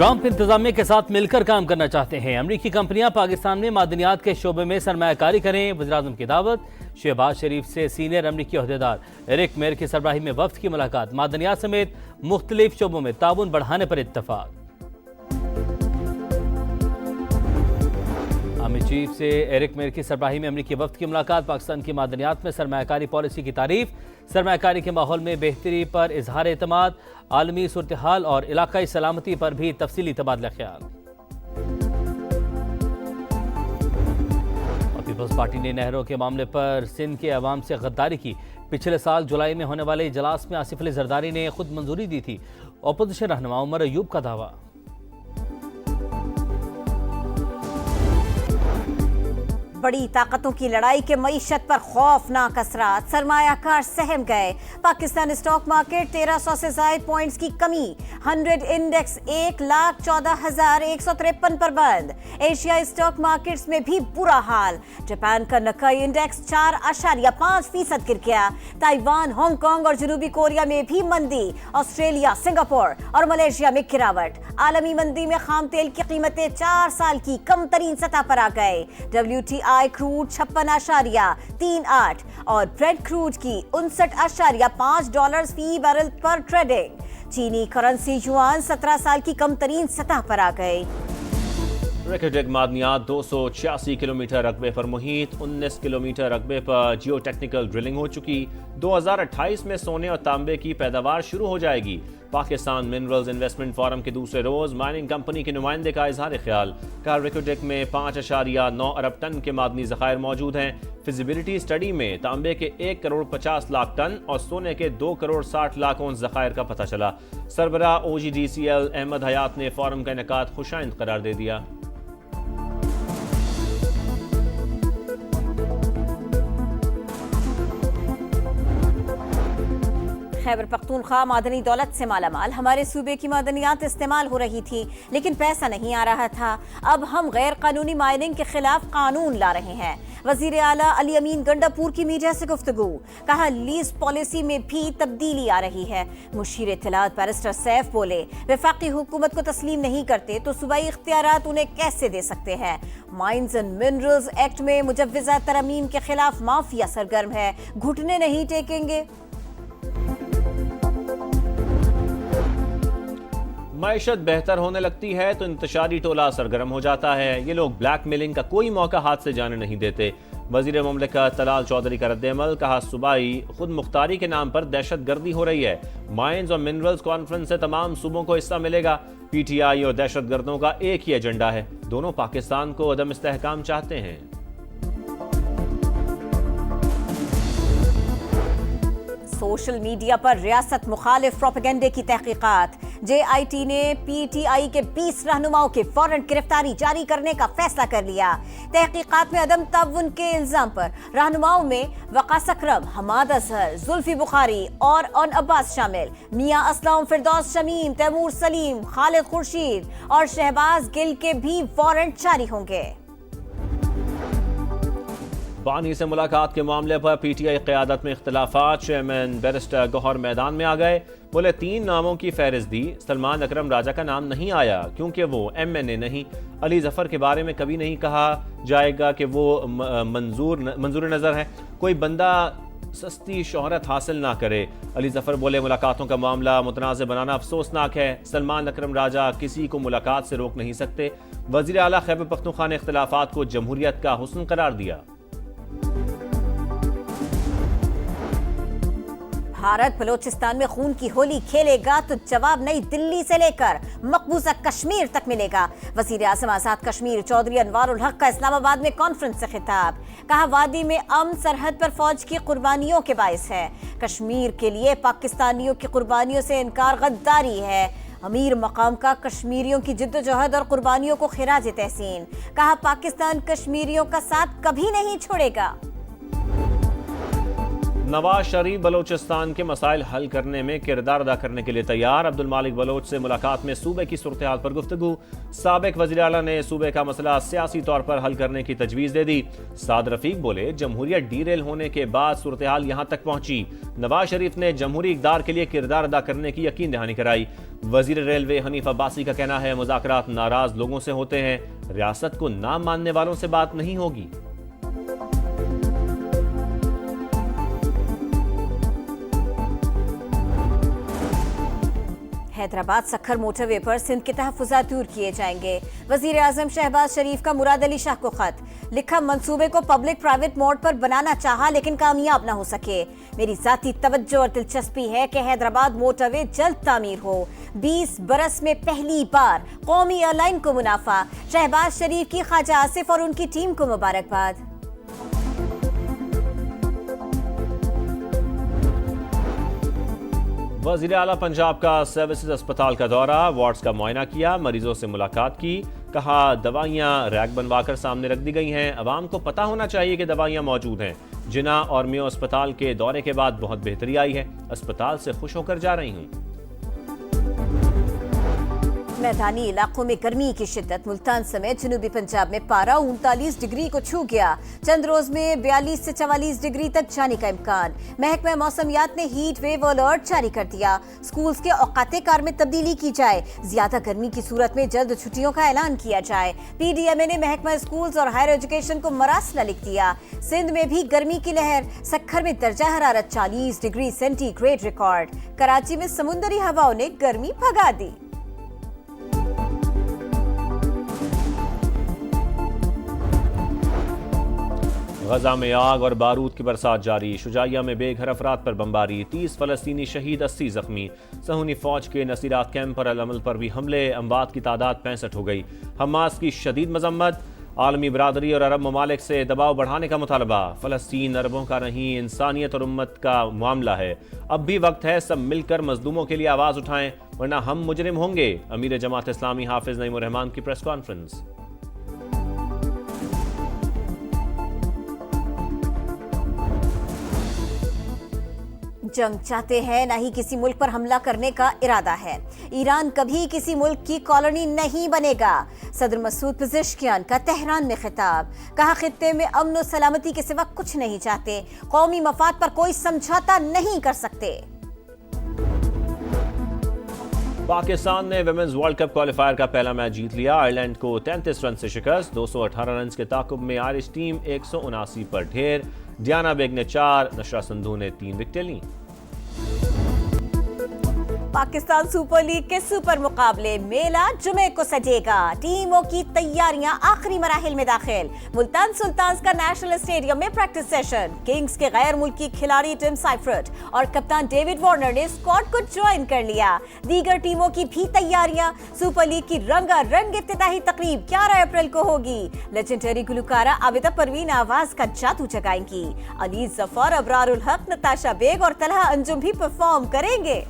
Trump इंतजामिया के साथ मिलकर काम करना चाहते हैं। अमरीकी कंपनियां पाकिस्तान में मादनियात के शोबे में सरमायाकारी करें। वज़ीर-ए-आज़म की दावत। शहबाज शरीफ से सीनियर अमरीकी ओहदेदार एरिक मेयर की सरबराही में वफ्द की मुलाकात। मादनियात समेत मुख्तलिफ शोबों में ताउन बढ़ाने पर इत्तफाक। आर्मी चीफ से एरिक मेयर की सरबराही में अमरीकी वफ्द की मुलाकात। पाकिस्तान की मादनियात में सरमायाकारी पॉलिसी की तारीफ। सरमायाकारी के माहौल में बेहतरी पर इजहार एतमाद। आलमी सूरत हाल और इलाकाई सलामती पर भी तफसीली तबादला ख्याल। और पीपल्स पार्टी ने नहरों के मामले पर सिंध के अवाम से गद्दारी की। पिछले साल जुलाई में होने वाले इजलास में आसिफ अली जरदारी ने खुद मंजूरी दी थी। अपोजिशन रहनुमा उमर अयूब का दावा। बड़ी ताकतों की लड़ाई के मईशत पर खौफनाक असरात। सरमायाकार सहम गए। पाकिस्तान स्टॉक मार्केट 1300 से जायद पॉइंट्स की कमी। 100 इंडेक्स 1,14,153 पर बंद। एशियाई स्टॉक मार्केट्स में भी बुरा हाल। जापान का निक्केई इंडेक्स 4.5% गिर गया। ताइवान, हांगकांग और जनूबी कोरिया में भी मंदी। ऑस्ट्रेलिया, सिंगापुर और मलेशिया में गिरावट। आलमी मंदी में खाम तेल की कीमतें 4 साल की कम तरीन सतह पर आ गए। WTI क्रूड 56.38 और ब्रेड क्रूड की $59.5 फी बैरल पर ट्रेडिंग। चीनी करेंसी युआन 17 साल की कम तरीन सतह पर आ गई। रेकोडेक मादनियात 286 किलोमीटर रकबे पर मुहित। 19 किलोमीटर रकबे पर जियो टेक्निकल ड्रिलिंग हो चुकी। 2028 में सोने और तांबे की पैदावार शुरू हो जाएगी। पाकिस्तान मिनरल्स इन्वेस्टमेंट फोरम के दूसरे रोज माइनिंग कंपनी के नुमाइंदे का इजहार ख्याल। कहा रेकोडेक में 5.9 अरब टन के मादनी ज़खायर मौजूद हैं। फिजिबिलिटी स्टडी में तांबे के 1,50,00,000 टन और सोने के 2,60,00,000 औंस ज़खायर का पता चला। सरबराह OGDCL अहमद हयात ने फोरम का इनेकाद खुशाइंद करार दे दिया। खैबर पख्तूनख्वा मादनी दौलत से मालामाल। हमारे सूबे की मादनियात इस्तेमाल हो रही थी लेकिन पैसा नहीं आ रहा था। अब हम गैर कानूनी माइनिंग के खिलाफ कानून ला रहे हैं। वजीर आला अली अमीन गंडापुर की मीडिया से गुफ्तगू। कहा लीज पॉलिसी में भी तब्दीली आ रही है। मुशीर इत्तलात बैरिस्टर सैफ बोले वफाकी हुकूमत को तस्लीम नहीं करते तो सूबाई इख्तियारात उन्हें कैसे दे सकते हैं। माइंस एंड मिनरल्स एक्ट में मुजव्वज़ा तरमीम के खिलाफ माफिया सरगर्म है, घुटने नहीं टेकेंगे। मईशत बेहतर होने लगती है तो इंतशारी टोला सरगर्म हो जाता है। ये लोग ब्लैक मेलिंग का कोई मौका हाथ से जाने नहीं देते। वजीर ममलिकत तलाल चौधरी का रद्द-ए-अमल। कहा सूबाई खुद मुख्तारी के नाम पर दहशत गर्दी हो रही है। माइंस और मिनरल्स कॉन्फ्रेंस से तमाम सूबों को हिस्सा मिलेगा। PTI और दहशत गर्दों का एक ही एजेंडा है। दोनों पाकिस्तान को अदम इस्तेहकाम चाहते हैं। सोशल मीडिया पर रियासत मुखालिफ प्रोपेगेंडे की तहकीकात। JIT ने PTI के 20 रहनुमाओं के फौरन गिरफ्तारी जारी करने का फैसला कर लिया। तहकीकात में अदम ताउन के इल्जाम पर रहनुमाओं में वकास अकरम, हमाद अजहर, जुल्फी बुखारी और अन अब्बास शामिल। मियां असलम, फिरदौस शमीम, तैमूर सलीम, खालिद खुर्शीद और शहबाज गिल के भी वारंट जारी होंगे। बानी से मुलाकात के मामले पर PTI क़यादत में इख्तिलाफात। चेयरमैन बैरिस्टर गौहर मैदान में आ गए। बोले 3 नामों की फहरिस्त दी। सलमान अकरम राजा का नाम नहीं आया क्योंकि वो MNA नहीं। अली जफर के बारे में कभी नहीं कहा जाएगा कि वो मंजूर नज़र है। कोई बंदा सस्ती शोहरत हासिल ना करे। अली जफर बोले मुलाकातों का मामला मुतनाज़ बनाना अफसोसनाक है। सलमान अकरम राजा किसी को मुलाकात से रोक नहीं सकते। वज़ीर आला खैबर पख्तूनख्वा ने इख्तिलाफात को जमहूरियत का हुस्न करार दिया। भारत बलोचिस्तान में खून की होली खेलेगा तो जवाब नई दिल्ली से लेकर मकबूजा कश्मीर तक मिलेगा। वजीर आज़म आज़ाद कश्मीर चौधरी अनवारुल हक का इस्लामाबाद में कॉन्फ्रेंस से खिताब। कहा वादी में अमन सरहद पर फौज की कुर्बानियों के बाइस है। कश्मीर के लिए पाकिस्तानियों की कुर्बानियों से इनकार गद्दारी है। अमीर मकाम का कश्मीरियों की जिद्दोजहद और कुर्बानियों को खिराज तहसीन। कहा पाकिस्तान कश्मीरियों का साथ कभी नहीं छोड़ेगा। नवाज शरीफ बलोचिस्तान के मसाइल हल करने में किरदार अदा करने के लिए तैयार। अब्दुल मालिक बलोच से मुलाकात में सूबे की सूरत हाल पर गुफ्तगू। साबिक वज़ीर आला ने सूबे का मसला सियासी तौर पर हल करने की तजवीज़ दे दी। साद रफीक बोले, जमहूरियत डीरेल होने के बाद सूरत हाल यहाँ तक पहुंची। नवाज शरीफ ने जमहूरी इक़दार के लिए किरदार अदा करने की यकीन दहानी कराई। वज़ीर रेलवे हनीफ अब्बासी का कहना है, मुज़ाकरात नाराज लोगों से होते हैं, रियासत को ना मानने वालों से बात नहीं होगी। हैदराबाद सखर मोटरवे पर सिंध के तहफ़्फ़ुज़ात दूर किए जाएंगे। वज़ीर आज़म शहबाज शरीफ का मुराद अली शाह को खत लिखा, मंसूबे को पब्लिक प्राइवेट मोड पर बनाना चाहा लेकिन कामयाब ना हो सके। मेरी ज़ाती तवज्जो और दिलचस्पी है कि हैदराबाद मोटरवे जल्द तामीर हो। 20 बरस में पहली बार कौमी एयरलाइन को मुनाफा। शहबाज शरीफ की ख्वाजा आसिफ और उनकी टीम को मुबारकबाद। वज़ीर आला पंजाब का सर्विसेज अस्पताल का दौरा, वार्ड्स का मुआयना किया, मरीजों से मुलाकात की। कहा, दवाइयां रैक बनवाकर सामने रख दी गई हैं, अवाम को पता होना चाहिए कि दवाइयां मौजूद हैं। जिना और मियो अस्पताल के दौरे के बाद बहुत बेहतरी आई है, अस्पताल से खुश होकर जा रही हूँ। मैदानी इलाकों में गर्मी की शिद्दत। मुल्तान समेत जनूबी पंजाब में पारा 39 डिग्री को छू गया। चंद रोज में 42 से 44 डिग्री तक जाने का इम्कान। महकमा मौसमियात ने हीट वेव अलर्ट जारी कर दिया। स्कूल्स के औकाते कार में तब्दीली की जाए। ज्यादा गर्मी की सूरत में जल्द छुट्टियों का ऐलान किया जाए। PDMA ने महकमा स्कूल्स और हायर एजुकेशन को मरासला लिख दिया। सिंध में भी गर्मी की लहर। सक्खर में दर्जा हरारत 40 डिग्री सेंटीग्रेड रिकॉर्ड। कराची में समुद्री हवाओं ने गर्मी भगा दी। गजा में आग और बारूद की बरसात जारी। शुजाइया में बेघर अफराद पर बमबारी। 30 फलस्तीनी शहीद, 80 जख्मी। सहूनी फौज के नसीरात कैंप पर अल-अमल पर भी हमले। अमवात की तादाद 65 हो गई। हमास की शदीद मजम्मत। आलमी बरादरी और अरब ममालिक से दबाव बढ़ाने का मुतालबा। फलस्तीन अरबों का नहीं, इंसानियत और उम्मत का मामला है। अब भी वक्त है सब मिलकर मजलूमों के लिए आवाज उठाएं, वरना हम मुजरिम होंगे। अमीर जमात इस्लामी हाफिज नईम उर रहमान की प्रेस कॉन्फ्रेंस। जंग चाहते हैं, ना ही किसी मुल्क पर हमला करने का इरादा है। ईरान कभी किसी मुल्क की कॉलोनी नहीं बनेगा। सदर मसूद पेज़ेश्कियान का तेहरान में खिताब। कहा, खित्ते में अमन और सलामती के सिवा कुछ नहीं चाहते। कौमी मफाद पर कोई समझौता नहीं कर सकते। पाकिस्तान ने विमेंस वर्ल्ड कप क्वालिफायर का पहला मैच जीत लिया। आयरलैंड को 33 रन से शिकस्त। 218 रन के ताकुब में आयरिश टीम 179 पर ढेर। डियाना बेग ने 4, नशरा संधू ने 3 विकेटें लीं। पाकिस्तान सुपर लीग के सुपर मुकाबले मेला जुमे को सजेगा। टीमों की तैयारियां आखिरी मराहिल में दाखिल। मुल्तान सुल्तान्स का नेशनल स्टेडियम में प्रैक्टिस सेशन। किंग्स के गैर मुल्की खिलाड़ी टिम साइफर्ट और कप्तान डेविड वार्नर ने स्क्वाड को ज्वाइन कर लिया। दीगर टीमों की भी तैयारियां। सुपर लीग की रंगारंग इफ्तिताही तकरीब 11 अप्रैल को होगी। लेजेंडरी गुलकारा आबिदा परवीन आवाज का जादू जगाएंगी। अली जफर, अबरारुल हक, नताशा बेग और तलहा अंजुम भी परफॉर्म करेंगे।